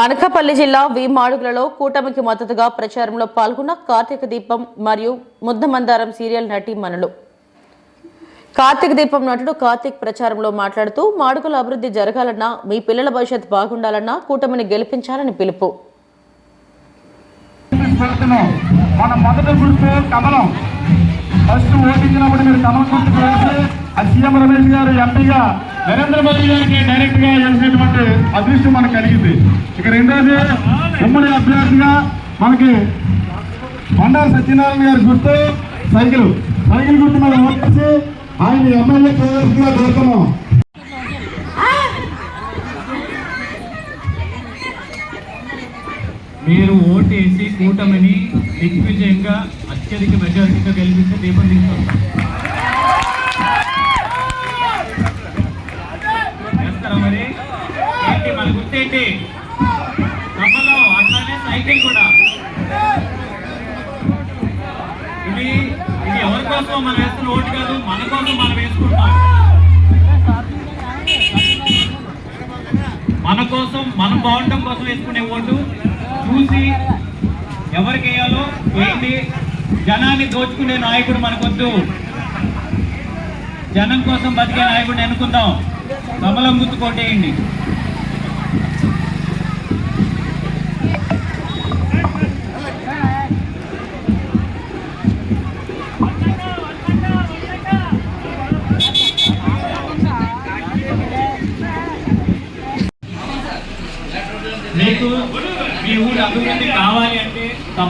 అనకాపల్లి జిల్లా వి మాడుగులలో కూటమికి మద్దతుగా ప్రచారంలో పాల్గొన్న కార్తీక దీపం మరియు ముద్దమందారం సీరియల్ నటీమణులు. కార్తీక దీపం నటుడు కార్తీక్ ప్రచారంలో మాట్లాడుతూ మాడుగుల అభివృద్ధి జరగాలన్నా, మీ పిల్లల భవిష్యత్తు బాగుండాలన్నా కూటమిని గెలిపించాలని పిలుపు. మన మొదటి గుర్తు కమలం. ఫస్ట్ ఓటించినప్పుడు మీరు కమలం గుర్తు వేసి సీఎం రమేష్ గారు ఎంపీగా నరేంద్ర మోదీ గారికి డైరెక్ట్ గా చేసినటువంటి అదృష్టం మనకు కలిగింది. ఇక రెండోది ఉమ్మడి అభ్యర్థిగా మనకి బండారు సత్యనారాయణ గారి గుర్తు సైకిల్ గుర్తు మనం ఓటేసి ఆయన ఎమ్మెల్యే గా కోరుతున్నాం. మీరు ఓటేసి కూటమిని దిగ్విజయంగా అత్యధిక మెజారిటీతో గెలిపిస్తే దీపం తీసుకుంటాం. చేస్తారా మరి? ఏంటి మన గుర్తేంటి? కమలం, అట్లానే సైకిల్ కూడా. ఇది ఎవరి కోసం మనం వేస్తున్న ఓటు కాదు, మన కోసం మనం వేసుకుంటాం. మన కోసం, మనం బాగుండటం కోసం వేసుకునే ఓటు చూసి ఎవరికి వేయాలో ఏంటి. జనాన్ని దోచుకునే నాయకుడు మనకొద్దు, జనం కోసం బతికే నాయకుడిని అనుకుందాం. కమలం గుర్తు కొట్టేయండి. మీకు మీ ఊరి అభివృద్ధి కావాలి